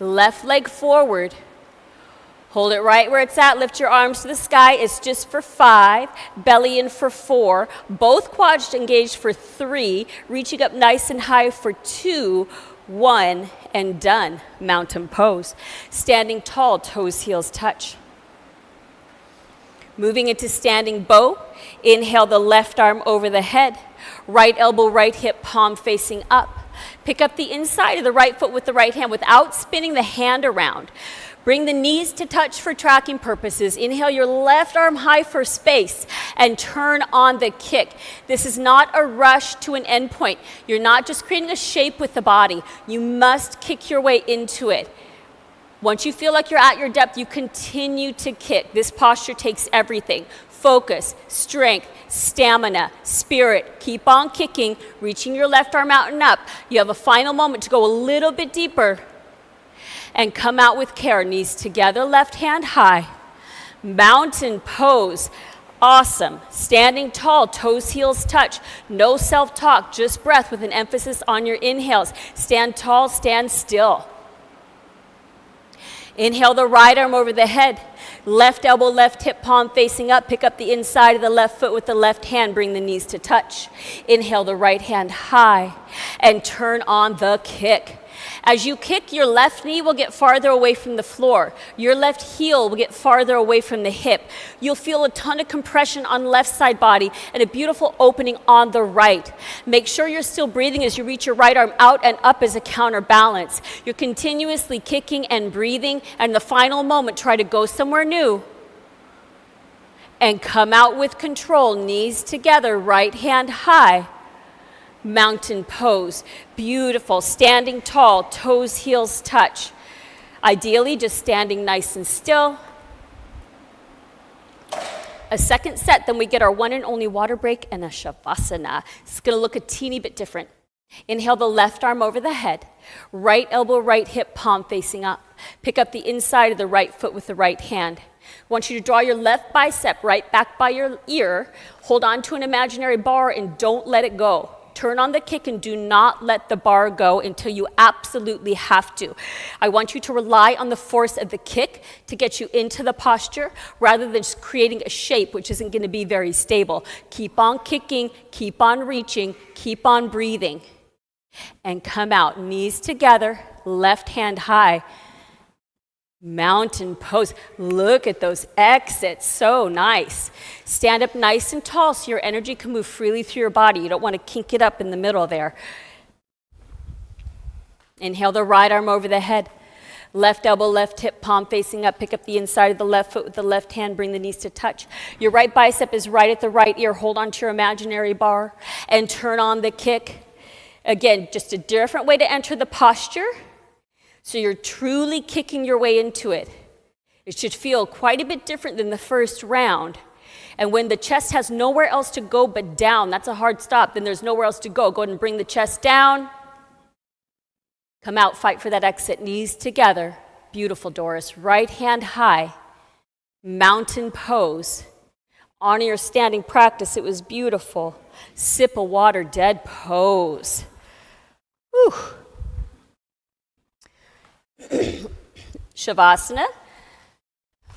Left leg forward. Hold it right where it's at. Lift your arms to the sky. It's just for 5. Belly in for 4. Both quads engaged for 3. Reaching up nice and high for 2. 1 and done. Mountain pose. Standing tall, toes, heels touch. Moving into standing bow. Inhale the left arm over the head. Right elbow, right hip, palm facing up. Pick up the inside of the right foot with the right hand without spinning the hand around. Bring the knees to touch for tracking purposes. Inhale your left arm high for space and turn on the kick. This is not a rush to an end point. You're not just creating a shape with the body. You must kick your way into it. Once you feel like you're at your depth, you continue to kick. This posture takes everything. Focus, strength, stamina, spirit. Keep on kicking, reaching your left arm out and up. You have a final moment to go a little bit deeper. And come out with care. Knees together, left hand high. Mountain pose. Awesome. Standing tall, toes, heels touch. No self-talk, just breath with an emphasis on your inhales. Stand tall, stand still. Inhale the right arm over the head. Left elbow, left hip, palm facing up. Pick up the inside of the left foot with the left hand. Bring the knees to touch. Inhale the right hand high and turn on the kick. As you kick, your left knee will get farther away from the floor. Your left heel will get farther away from the hip. You'll feel a ton of compression on left side body and a beautiful opening on the right. Make sure you're still breathing as you reach your right arm out and up as a counterbalance. You're continuously kicking and breathing, and in the final moment, try to go somewhere new. And come out with control, knees together, right hand high. Mountain pose, beautiful, standing tall, toes, heels touch. Ideally, just standing nice and still. A second set, then we get our one and only water break and a savasana. It's gonna look a teeny bit different. Inhale the left arm over the head, right elbow, right hip, palm facing up. Pick up the inside of the right foot with the right hand. I want you to draw your left bicep right back by your ear. Hold on to an imaginary bar and don't let it go. Turn on the kick and do not let the bar go until you absolutely have to. I want you to rely on the force of the kick to get you into the posture rather than just creating a shape which isn't going to be very stable. Keep on kicking, keep on reaching, keep on breathing. And come out, knees together, left hand high. Mountain pose. Look at those exits, so nice. Stand up nice and tall so your energy can move freely through your body. You don't want to kink it up in the middle there. Inhale the right arm over the head. Left elbow, left hip, palm facing up. Pick up the inside of the left foot with the left hand. Bring the knees to touch. Your right bicep is right at the right ear. Hold on to your imaginary bar and turn on the kick. Again, just a different way to enter the posture. So you're truly kicking your way into it. It should feel quite a bit different than the first round. And when the chest has nowhere else to go but down, that's a hard stop, then there's nowhere else to go. Go ahead and bring the chest down. Come out, fight for that exit, knees together. Beautiful, Doris. Right hand high, mountain pose. Honor your standing practice, it was beautiful. Sip of water, dead pose. Whew. Shavasana,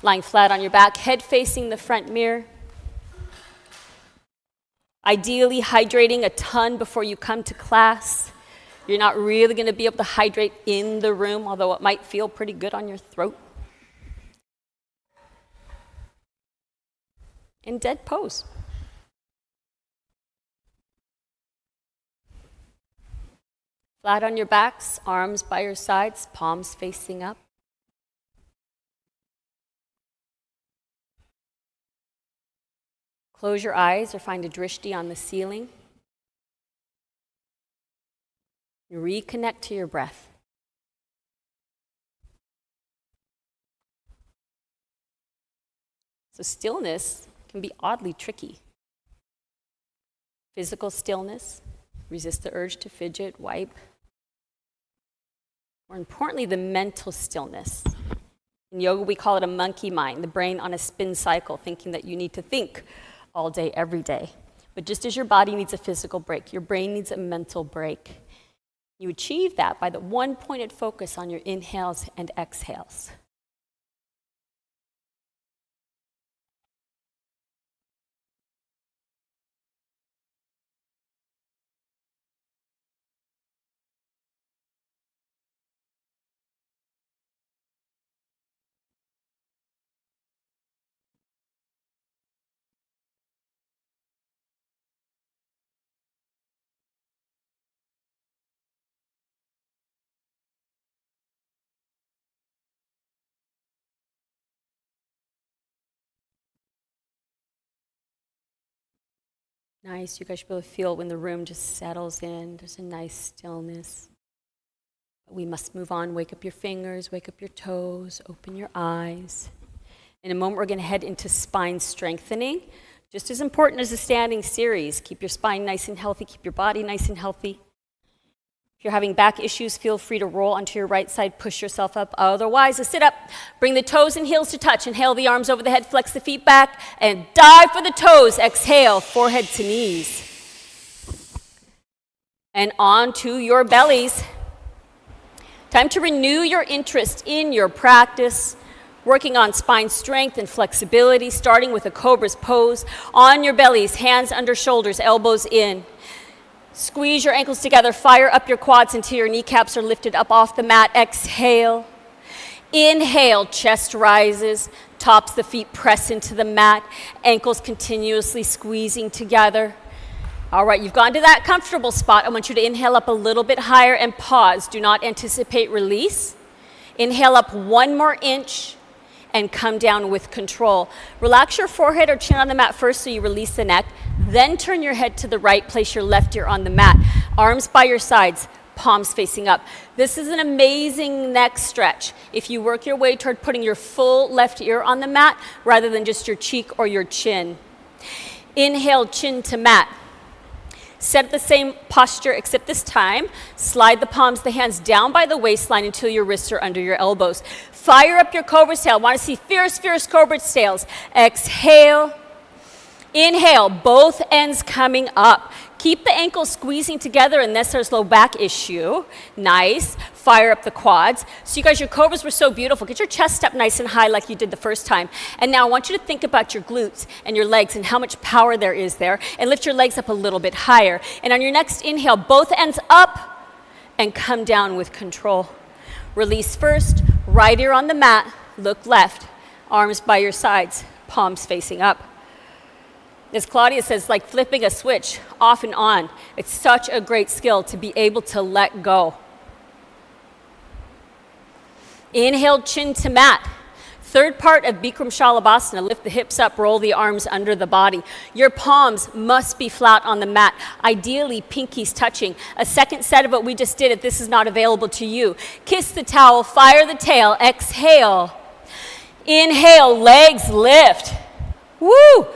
lying flat on your back, head facing the front mirror. Ideally, hydrating a ton before you come to class. You're not really going to be able to hydrate in the room, although it might feel pretty good on your throat. In dead pose. Flat on your backs, arms by your sides, palms facing up. Close your eyes or find a drishti on the ceiling. Reconnect to your breath. So stillness can be oddly tricky. Physical stillness, resist the urge to fidget, wipe. More importantly, the mental stillness. In yoga, we call it a monkey mind, the brain on a spin cycle, thinking that you need to think all day, every day. But just as your body needs a physical break, your brain needs a mental break. You achieve that by the one-pointed focus on your inhales and exhales. Nice, you guys should be able to feel when the room just settles in. There's a nice stillness. We must move on. Wake up your fingers, wake up your toes, open your eyes. In a moment, we're going to head into spine strengthening. Just as important as the standing series. Keep your spine nice and healthy. Keep your body nice and healthy. If you're having back issues, feel free to roll onto your right side, push yourself up. Otherwise, a sit up. Bring the toes and heels to touch. Inhale the arms over the head, flex the feet back, and dive for the toes. Exhale, forehead to knees. And onto your bellies. Time to renew your interest in your practice, working on spine strength and flexibility, starting with a cobra's pose. On your bellies, hands under shoulders, elbows in. Squeeze your ankles together, fire up your quads until your kneecaps are lifted up off the mat. Exhale. Inhale, chest rises, tops the feet press into the mat, ankles continuously squeezing together. All right, you've gone to that comfortable spot. I want you to inhale up a little bit higher and pause. Do not anticipate release. Inhale up 1 more inch and come down with control. Relax your forehead or chin on the mat first so you release the neck. Then turn your head to the right, place your left ear on the mat. Arms by your sides, palms facing up. This is an amazing neck stretch. If you work your way toward putting your full left ear on the mat rather than just your cheek or your chin. Inhale, chin to mat. Set the same posture, except this time, slide the palms, the hands down by the waistline until your wrists are under your elbows. Fire up your cobra's tail. Want to see fierce, fierce cobra's tails. Exhale. Inhale, both ends coming up. Keep the ankles squeezing together unless there's low back issue. Nice. Fire up the quads. So you guys, your cobras were so beautiful. Get your chest up nice and high like you did the first time. And now I want you to think about your glutes and your legs and how much power there is there. And lift your legs up a little bit higher. And on your next inhale, both ends up and come down with control. Release first. Right ear on the mat. Look left. Arms by your sides. Palms facing up. As Claudia says, like flipping a switch off and on. It's such a great skill to be able to let go. Inhale, chin to mat. Third part of Bikram Shalabhasana. Lift the hips up, roll the arms under the body. Your palms must be flat on the mat, ideally pinkies touching. A second set of what we just did if this is not available to you. Kiss the towel, fire the tail, exhale. Inhale, legs lift. Woo!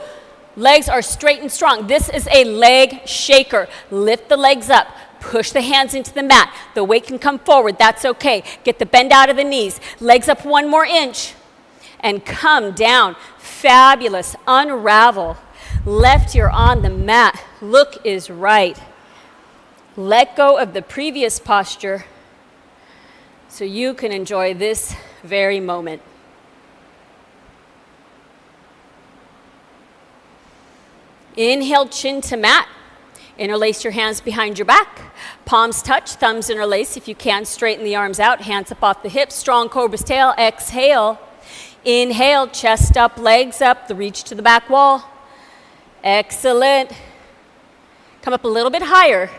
Legs are straight and strong. This is a leg shaker. Lift the legs up. Push the hands into the mat. The weight can come forward. That's okay. Get the bend out of the knees. Legs up 1 more inch. And come down. Fabulous. Unravel. Left ear on the mat. Look is right. Let go of the previous posture so you can enjoy this very moment. Inhale, chin to mat. Interlace your hands behind your back. Palms touch, thumbs interlace. If you can, straighten the arms out, hands up off the hips. Strong cobra's tail. Exhale. Inhale, chest up, legs up, the reach to the back wall. Excellent. Come up a little bit higher.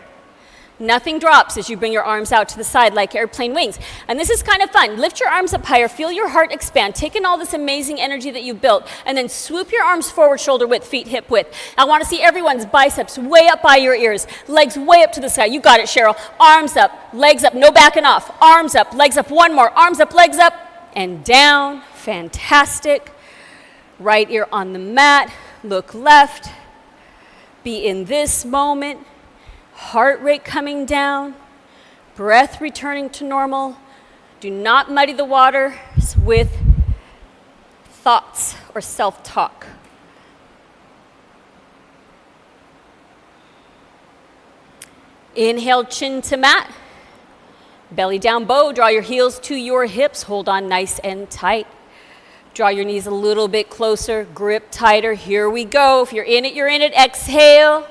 Nothing drops as you bring your arms out to the side like airplane wings. And this is kind of fun. Lift your arms up higher. Feel your heart expand. Take in all this amazing energy that you've built. And then swoop your arms forward, shoulder width, feet hip width. I want to see everyone's biceps way up by your ears. Legs way up to the sky. You got it, Cheryl. Arms up, legs up, no backing off. Arms up, legs up, 1 more. Arms up, legs up, and down. Fantastic. Right ear on the mat. Look left. Be in this moment. Heart rate coming down, breath returning to normal. Do not muddy the waters with thoughts or self-talk. Inhale, chin to mat. Belly down bow, draw your heels to your hips, hold on nice and tight. Draw your knees a little bit closer, grip tighter. Here we go. If you're in it, you're in it. Exhale.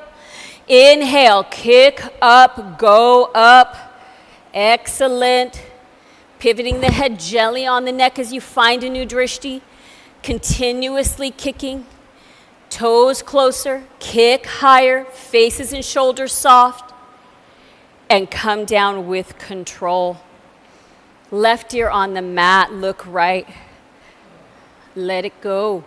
Inhale, kick up, go up. Excellent. Pivoting the head gently on the neck as you find a new drishti. Continuously kicking. Toes closer, kick higher, faces and shoulders soft. And come down with control. Left ear on the mat, look right. Let it go.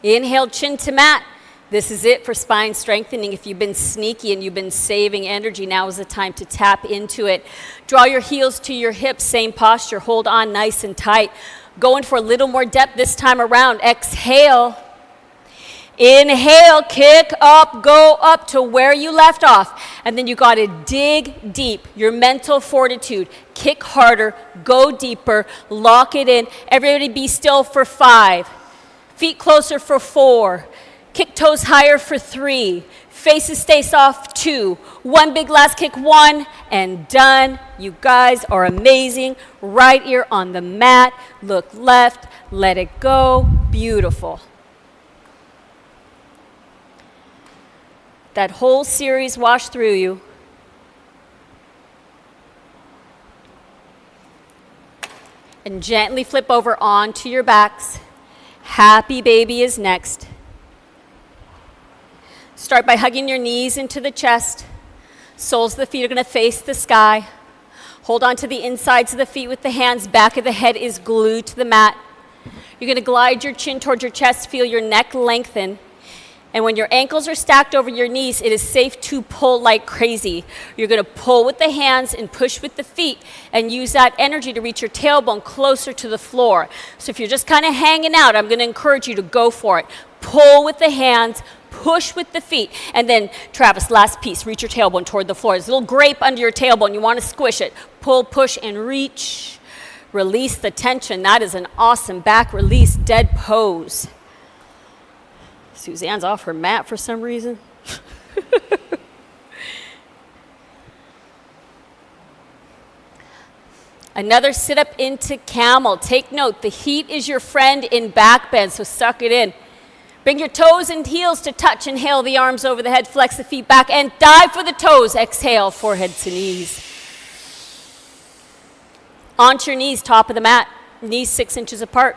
Inhale, chin to mat. This is it for spine strengthening. If you've been sneaky and you've been saving energy, now is the time to tap into it. Draw your heels to your hips, same posture. Hold on nice and tight. Going for a little more depth this time around. Exhale. Inhale, kick up, go up to where you left off. And then you got to dig deep, your mental fortitude. Kick harder, go deeper, lock it in. Everybody be still for 5. Feet closer for 4. Kick toes higher for 3. Faces stay soft, 2. One big last kick, 1, and done. You guys are amazing. Right ear on the mat. Look left, let it go. Beautiful. That whole series wash through you. And gently flip over onto your backs. Happy baby is next. Start by hugging your knees into the chest. Soles of the feet are going to face the sky. Hold on to the insides of the feet with the hands. Back of the head is glued to the mat. You're going to glide your chin towards your chest. Feel your neck lengthen. And when your ankles are stacked over your knees, it is safe to pull like crazy. You're going to pull with the hands and push with the feet and use that energy to reach your tailbone closer to the floor. So if you're just kind of hanging out, I'm going to encourage you to go for it. Pull with the hands, push with the feet. And then, Travis, last piece, reach your tailbone toward the floor. There's a little grape under your tailbone. You want to squish it. Pull, push, and reach. Release the tension. That is an awesome back release, dead pose. Suzanne's off her mat for some reason. Another sit up into camel. Take note, the heat is your friend in back bend, so suck it in. Bring your toes and heels to touch. Inhale the arms over the head, flex the feet back, and dive for the toes. Exhale, forehead to knees. Onto your knees, top of the mat. Knees 6 inches apart.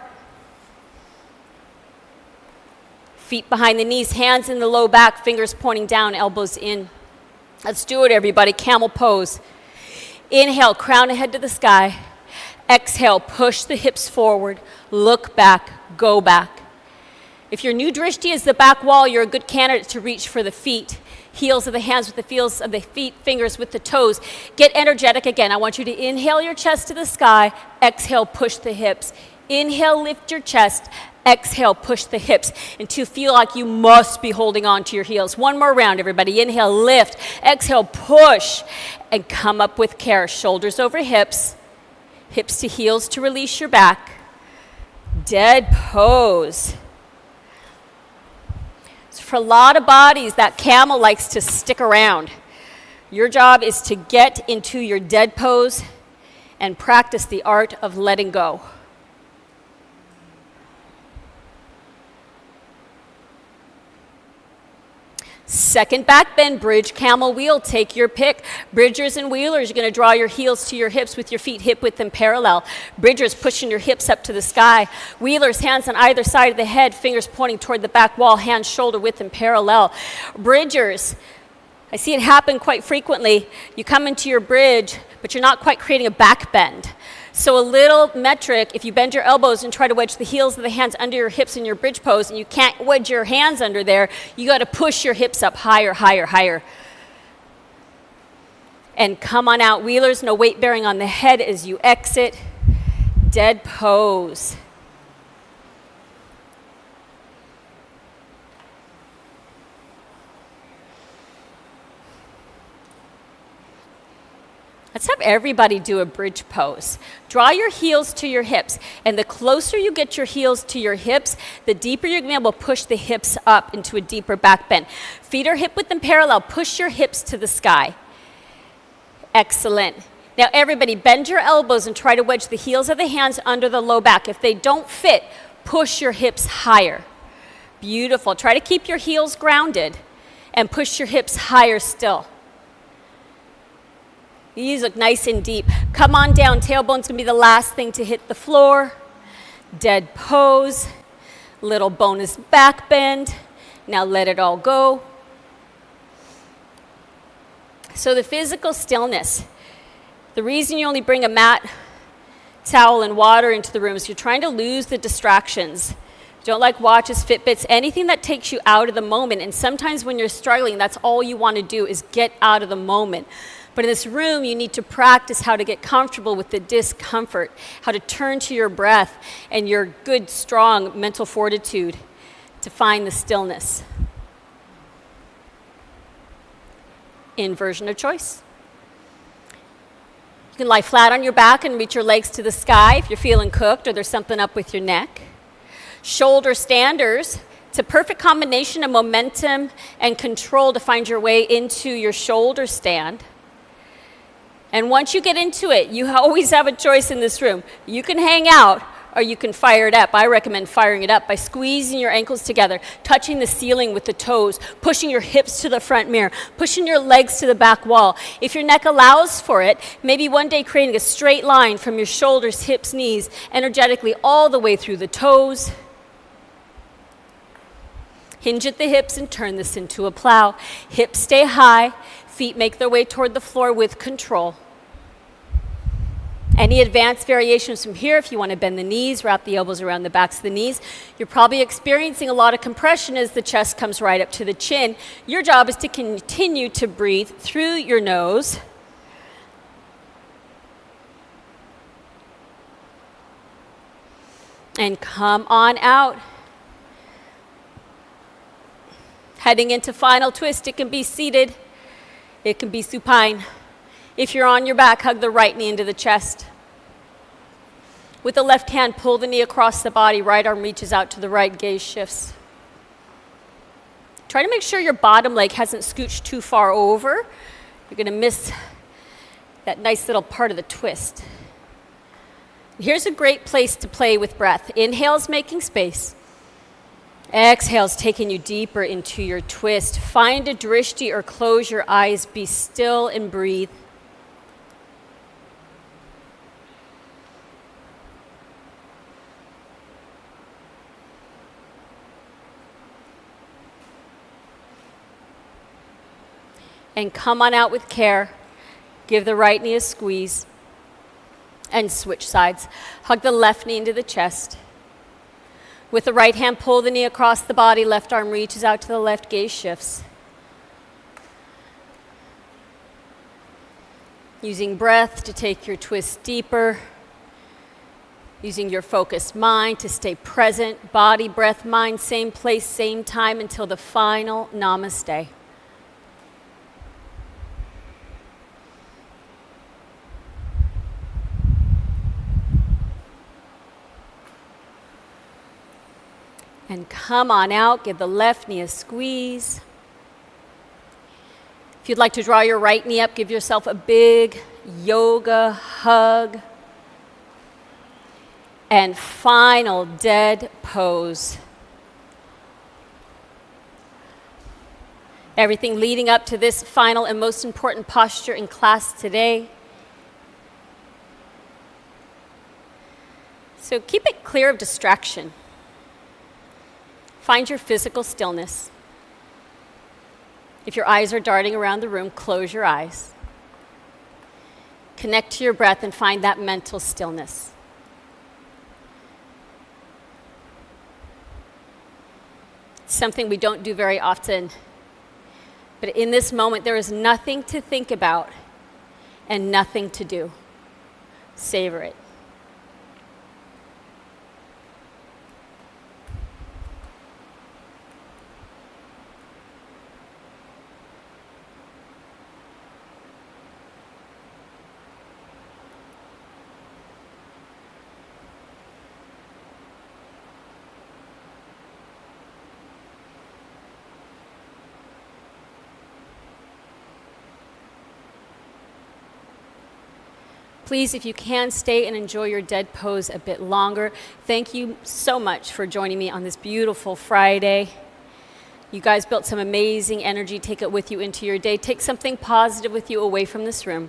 Feet behind the knees, hands in the low back, fingers pointing down, elbows in. Let's do it, everybody. Camel pose. Inhale, crown ahead to the sky. Exhale, push the hips forward. Look back, go back. If your new drishti is the back wall, you're a good candidate to reach for the feet. Heels of the hands with the feels of the feet, fingers with the toes. Get energetic again. I want you to inhale your chest to the sky. Exhale, push the hips. Inhale, lift your chest. Exhale, push the hips until you feel like you must be holding on to your heels. One more round, everybody. Inhale, lift. Exhale, push. And come up with care. Shoulders over hips. Hips to heels to release your back. Dead pose. So for a lot of bodies, that camel likes to stick around. Your job is to get into your dead pose and practice the art of letting go. Second back bend, bridge, camel wheel, take your pick. Bridgers and wheelers, you're going to draw your heels to your hips with your feet hip width and parallel. Bridgers, pushing your hips up to the sky. Wheelers, hands on either side of the head, fingers pointing toward the back wall, hands shoulder width and parallel. Bridgers, I see it happen quite frequently. You come into your bridge, but you're not quite creating a back bend. So a little metric, if you bend your elbows and try to wedge the heels of the hands under your hips in your bridge pose, and you can't wedge your hands under there, you got to push your hips up higher, higher, higher. And come on out. Wheelers, no weight bearing on the head as you exit. Dead pose. Let's have everybody do a bridge pose. Draw your heels to your hips, and the closer you get your heels to your hips, the deeper you're going to be able to push the hips up into a deeper back bend. Feet are hip width and parallel. Push your hips to the sky. Excellent. Now everybody, bend your elbows and try to wedge the heels of the hands under the low back. If they don't fit, push your hips higher. Beautiful. Try to keep your heels grounded and push your hips higher still. These look nice and deep. Come on down. Tailbone's going to be the last thing to hit the floor. Dead pose. Little bonus back bend. Now let it all go. So the physical stillness. The reason you only bring a mat, towel, and water into the room is you're trying to lose the distractions. Don't like watches, Fitbits, anything that takes you out of the moment. And sometimes when you're struggling, that's all you want to do is get out of the moment. But in this room, you need to practice how to get comfortable with the discomfort, how to turn to your breath and your good, strong mental fortitude to to find the stillness. Inversion of choice. You can lie flat on your back and reach your legs to the sky if you're feeling cooked or there's something up with your neck. Shoulder standers. It's a perfect combination of momentum and control to find your way into your shoulder stand. And once you get into it, you always have a choice in this room. You can hang out or you can fire it up. I recommend firing it up by squeezing your ankles together, touching the ceiling with the toes, pushing your hips to the front mirror, pushing your legs to the back wall. If your neck allows for it, maybe one day creating a straight line from your shoulders, hips, knees, energetically all the way through the toes. Hinge at the hips and turn this into a plow. Hips stay high, feet make their way toward the floor with control. Any advanced variations from here, if you want to bend the knees, wrap the elbows around the backs of the knees. You're probably experiencing a lot of compression as the chest comes right up to the chin. Your job is to continue to breathe through your nose. And come on out. Heading into final twist, it can be seated, it can be supine. If you're on your back, hug the right knee into the chest. With the left hand, pull the knee across the body, right arm reaches out to the right, gaze shifts. Try to make sure your bottom leg hasn't scooched too far over. You're gonna miss that nice little part of the twist. Here's a great place to play with breath. Inhale's making space. Exhale's taking you deeper into your twist. Find a drishti or close your eyes, be still and breathe. And come on out with care. Give the right knee a squeeze. And switch sides. Hug the left knee into the chest. With the right hand, pull the knee across the body. Left arm reaches out to the left, gaze shifts. Using breath to take your twist deeper. Using your focused mind to stay present. Body, breath, mind, same place, same time until the final namaste. And come on out, give the left knee a squeeze. If you'd like to draw your right knee up, give yourself a big yoga hug. And final dead pose. Everything leading up to this final and most important posture in class today. So keep it clear of distraction. Find your physical stillness. If your eyes are darting around the room, close your eyes. Connect to your breath and find that mental stillness. It's something we don't do very often. But in this moment, there is nothing to think about and nothing to do. Savor it. Please, if you can, stay and enjoy your dead pose a bit longer. Thank you so much for joining me on this beautiful Friday. You guys built some amazing energy. Take it with you into your day. Take something positive with you away from this room.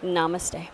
Namaste.